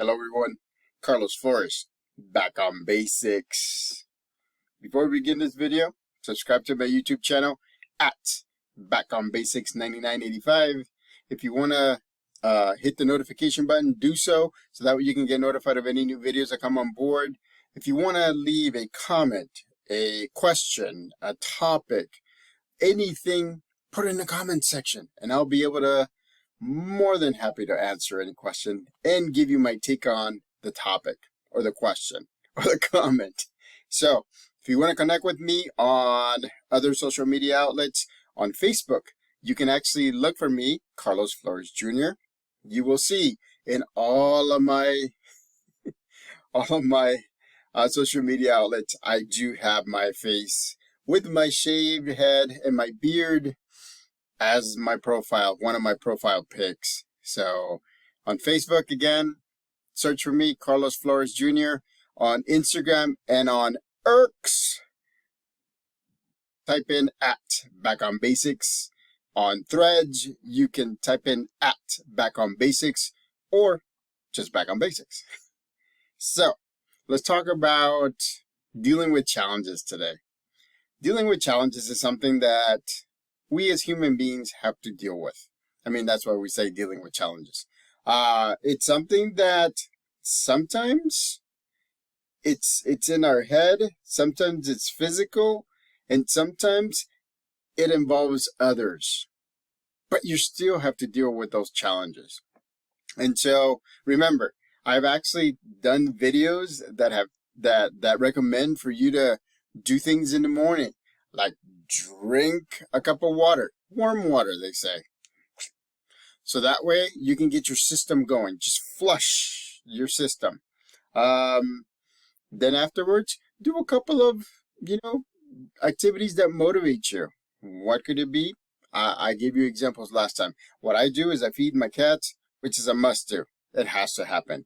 Hello everyone, Carlos Flores, back on basics. Before we begin this video, subscribe to my YouTube channel at Back on Basics 9985. If you want to hit the notification button, do so that way you can get notified of any new videos that come on board. If you want to leave a comment, a question, a topic, anything, put it in the comment section and I'll be able to more than happy to answer any question and give you my take on the topic or the question or the comment. So if you want to connect with me on other social media outlets, on Facebook, you can actually look for me, Carlos Flores Jr. You will see in all of my social media outlets, I do have my face with my shaved head and my beard as my profile, one of my profile pics. So on Facebook, again, search for me, Carlos Flores Jr. On Instagram and on X, type in at Back on Basics. On Threads, you can type in at Back on Basics or just Back on Basics. So let's talk about dealing with challenges today. Dealing with challenges is something that we as human beings have to deal with. I mean, that's why we say dealing with challenges. It's something that sometimes it's in our head, sometimes it's physical, and sometimes it involves others. But you still have to deal with those challenges. And so remember, I've actually done videos that recommend for you to do things in the morning, like drink a cup of water, warm water, they say. So that way you can get your system going. Just flush your system. Then afterwards, do a couple of, activities that motivate you. What could it be? I gave you examples last time. What I do is I feed my cats, which is a must do. It has to happen.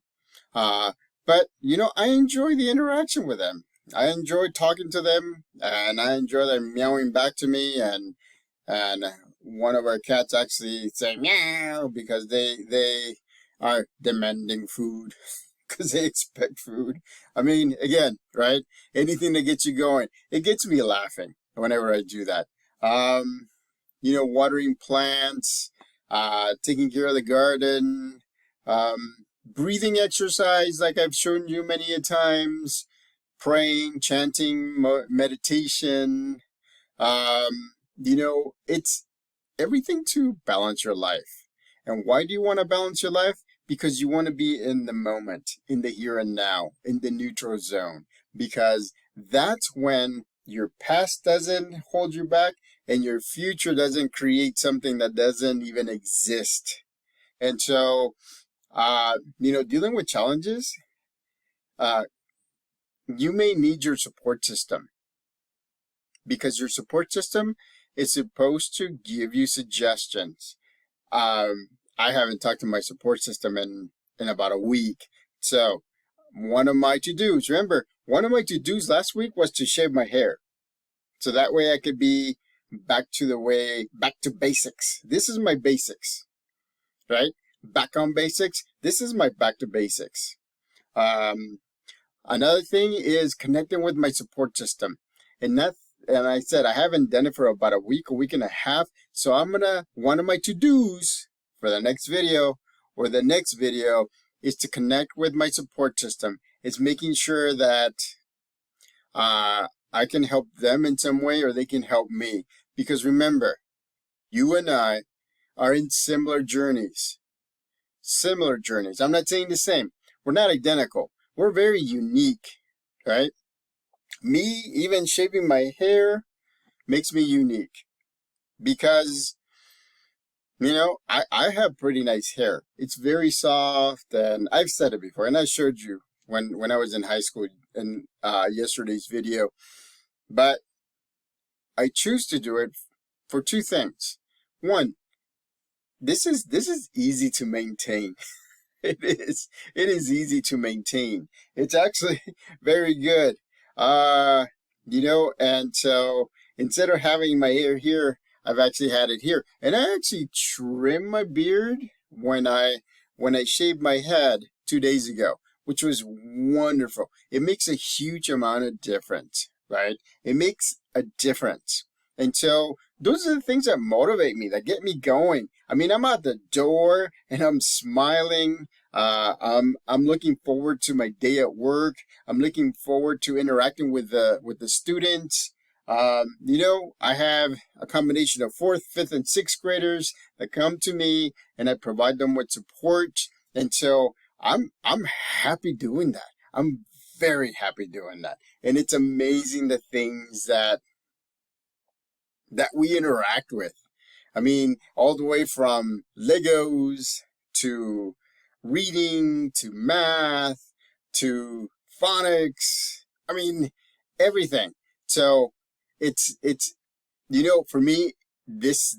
But, I enjoy the interaction with them. I enjoy talking to them, and I enjoy them meowing back to me, and one of our cats actually say meow because they are demanding food because they expect food. I mean, again, right? Anything that gets you going. It gets me laughing whenever I do that. Watering plants, taking care of the garden, breathing exercise like I've shown you many a times, praying, chanting, meditation. It's everything to balance your life. And why do you want to balance your life? Because you want to be in the moment, in the here and now, in the neutral zone. Because that's when your past doesn't hold you back and your future doesn't create something that doesn't even exist. And so, dealing with challenges, you may need your support system, because your support system is supposed to give you suggestions. I haven't talked to my support system in about a week. So one of my to-dos, remember, one of my to-dos last week was to shave my hair. So that way I could be back to basics. This is my basics, right? Back on basics. This is my back to basics. Another thing is connecting with my support system. And I said I haven't done it for about a week and a half. So one of my to-dos for the next video or the next video is to connect with my support system. It's making sure that I can help them in some way or they can help me. Because remember, you and I are in similar journeys. Similar journeys. I'm not saying the same. We're not identical. We're very unique, right? Me, even shaving my hair makes me unique because, I have pretty nice hair. It's very soft, and I've said it before, and I showed you when I was in high school in yesterday's video. But I choose to do it for two things. One, this is easy to maintain. It is easy to maintain. It's actually very good. And so instead of having my hair here, I've actually had it here. And I actually trim my beard when I shave my head 2 days ago, which was wonderful. It makes a huge amount of difference, right? It makes a difference. And so those are the things that motivate me, that get me going. I mean, I'm out the door and I'm smiling. I'm looking forward to my day at work. I'm looking forward to interacting with the students. I have a combination of 4th, 5th, and 6th graders that come to me, and I provide them with support. And so I'm happy doing that. I'm very happy doing that. And it's amazing the things that we interact with. I mean, all the way from Legos to reading to math to phonics. I mean, everything. So it's for me, this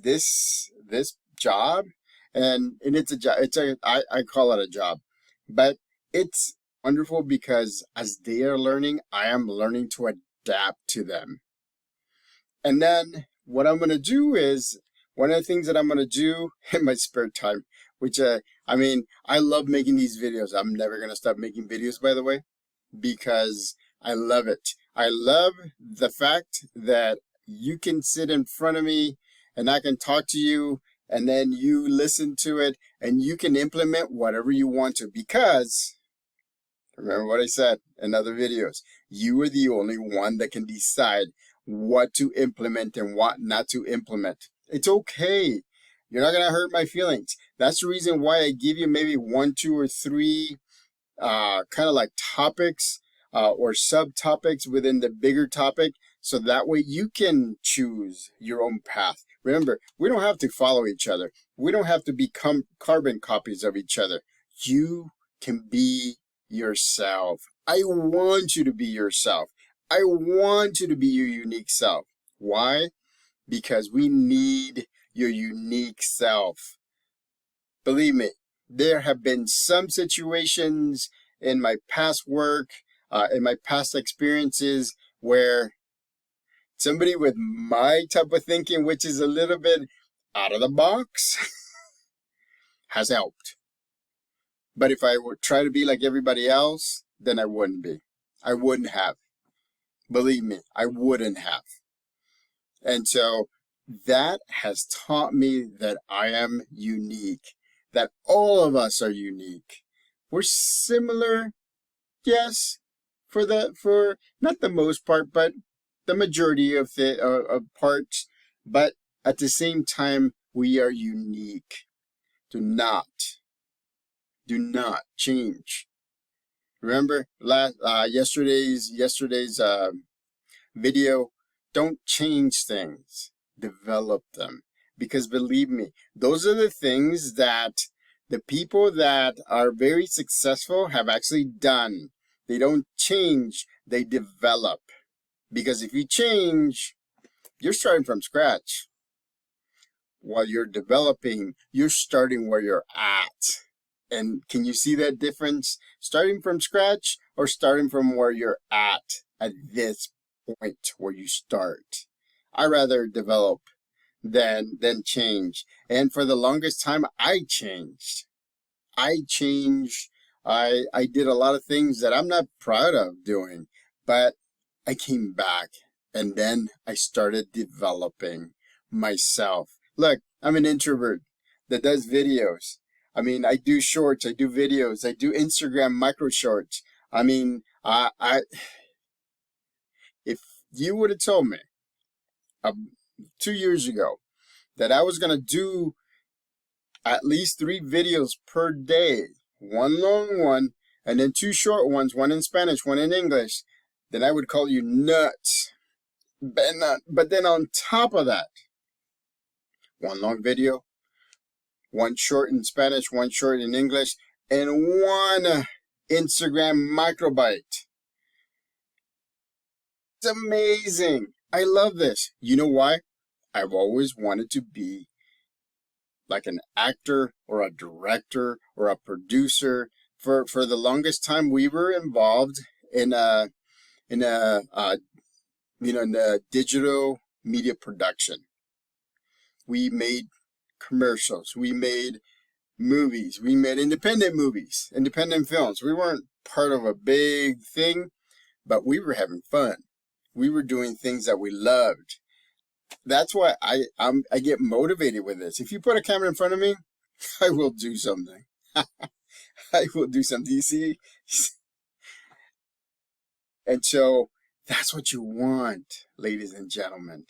job, and it's a job. I call it a job, but it's wonderful because as they are learning, I am learning to adapt to them. And then what I'm going to do is, one of the things that I'm going to do in my spare time, which, I love making these videos. I'm never going to stop making videos, by the way, because I love it. I love the fact that you can sit in front of me and I can talk to you, and then you listen to it and you can implement whatever you want to, because remember what I said in other videos, you are the only one that can decide what to implement and what not to implement. It's okay. You're not going to hurt my feelings. That's the reason why I give you maybe 1, 2, or 3 kind of like topics or subtopics within the bigger topic, so that way you can choose your own path. Remember, we don't have to follow each other. We don't have to become carbon copies of each other. You can be yourself. I want you to be yourself. I want you to be your unique self. Why? Because we need your unique self. Believe me, there have been some situations in my past work, in my past experiences, where somebody with my type of thinking, which is a little bit out of the box, has helped. But if I would try to be like everybody else, then I wouldn't be. I wouldn't have. Believe me, I wouldn't have. And so that has taught me that I am unique, that all of us are unique. We're similar, yes, for not the most part, but the majority of parts. But at the same time, we are unique. Do not change. Remember yesterday's video. Don't change things, develop them. Because believe me, those are the things that the people that are very successful have actually done. They don't change, they develop. Because if you change, you're starting from scratch. While you're developing, you're starting where you're at. And can you see that difference? Starting from scratch or starting from where you're at this point where you start. I rather develop than change. And for the longest time, I changed. I did a lot of things that I'm not proud of doing, but I came back and then I started developing myself. Look, I'm an introvert that does videos. I do shorts, I do videos, I do Instagram micro shorts. If you would have told me 2 years ago that I was going to do at least 3 videos per day, 1 long one, and then 2 short ones, 1 in Spanish, 1 in English, then I would call you nuts. But then on top of that, 1 long video, 1 short in Spanish, 1 short in English, and 1 Instagram microbite. It's amazing. I love this. You know why? I've always wanted to be like an actor or a director or a producer. For the longest time, we were involved in the digital media production. We made commercials. We made movies. We made independent movies, independent films. We weren't part of a big thing, but we were having fun. We were doing things that we loved. That's why I get motivated with this. If you put a camera in front of me, I will do something. I will do something. You see? And so that's what you want, ladies and gentlemen.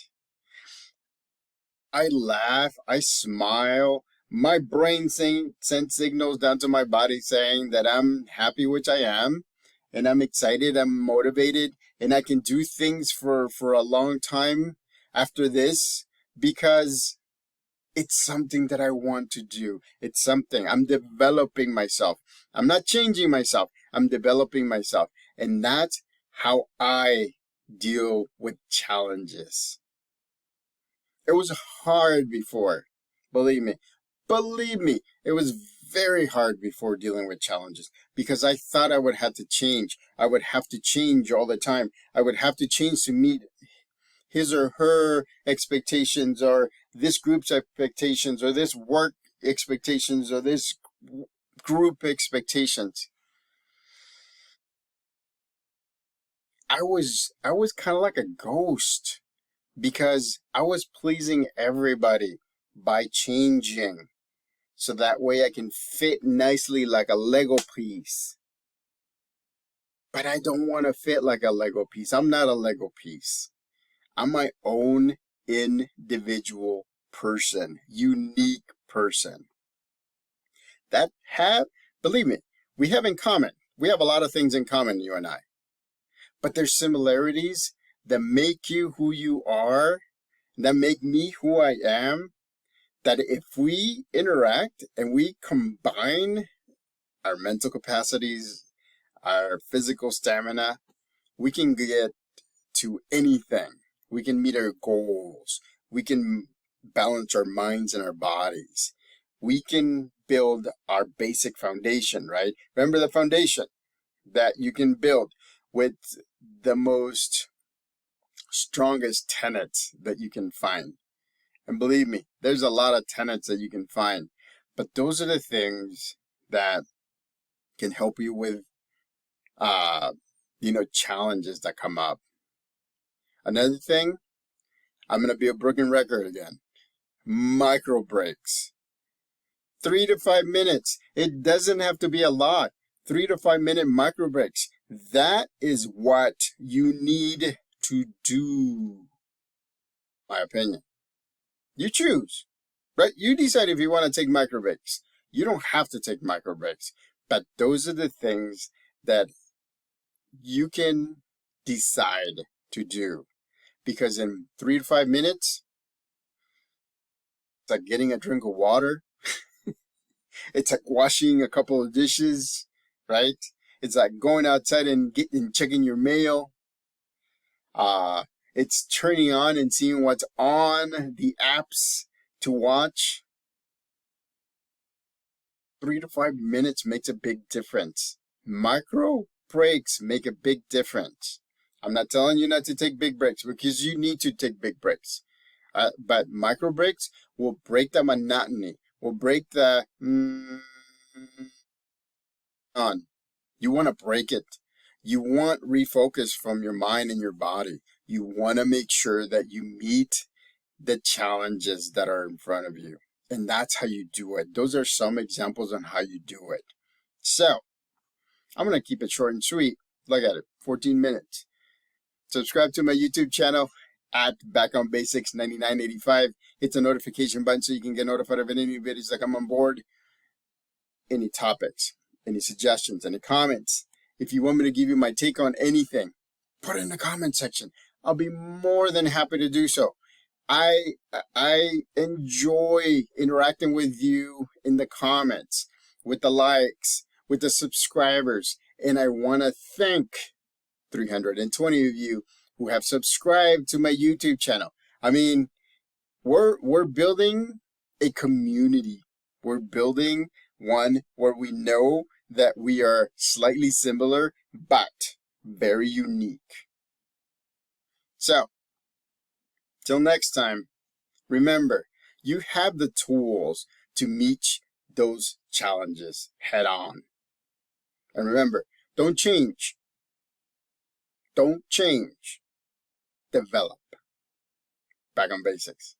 I laugh, I smile. My brain sends signals down to my body saying that I'm happy, which I am, and I'm excited, I'm motivated, and I can do things for a long time after this because it's something that I want to do. It's something. I'm developing myself. I'm not changing myself. I'm developing myself. And that's how I deal with challenges. It was hard before. Believe me. Believe me, it was very hard before dealing with challenges because I thought I would have to change. I would have to change all the time. I would have to change to meet his or her expectations or this group's expectations or this work expectations or this group expectations. I was kind of like a ghost because I was pleasing everybody by changing. So that way I can fit nicely like a Lego piece. But I don't want to fit like a Lego piece. I'm not a Lego piece. I'm my own individual person, unique person. Believe me, we have in common. We have a lot of things in common, you and I. But there's similarities that make you who you are, that make me who I am, that if we interact and we combine our mental capacities, our physical stamina, we can get to anything. We can meet our goals. We can balance our minds and our bodies. We can build our basic foundation, right? Remember the foundation that you can build with the most strongest tenets that you can find. And believe me, there's a lot of tenets that you can find. But those are the things that can help you with, challenges that come up. Another thing, I'm going to be a broken record again. Micro breaks. 3 to 5 minutes. It doesn't have to be a lot. 3 to 5 minute micro breaks. That is what you need to do. My opinion. You choose, right? You decide if you want to take micro breaks. You don't have to take micro breaks, but those are the things that you can decide to do. Because in 3 to 5 minutes, it's like getting a drink of water. It's like washing a couple of dishes, right? It's like going outside and checking your mail. It's turning on and seeing what's on the apps to watch. 3 to 5 minutes makes a big difference. Micro breaks make a big difference. I'm not telling you not to take big breaks because you need to take big breaks. But micro breaks will break the monotony, will break the on. You want to break it. You want refocus from your mind and your body. You want to make sure that you meet the challenges that are in front of you. And that's how you do it. Those are some examples on how you do it. So, I'm going to keep it short and sweet. Look at it, 14 minutes. Subscribe to my YouTube channel at Back on Basics 9985. Hit the notification button so you can get notified of any new videos that come on board. Any topics, any suggestions, any comments. If you want me to give you my take on anything, put it in the comment section. I'll be more than happy to do so. I enjoy interacting with you in the comments, with the likes, with the subscribers, and I want to thank 320 of you who have subscribed to my YouTube channel. I mean, we're building a community. We're building one where we know that we are slightly similar, but very unique. So, till next time, remember, you have the tools to meet those challenges head on. And remember, don't change. Don't change. Develop. Back on basics.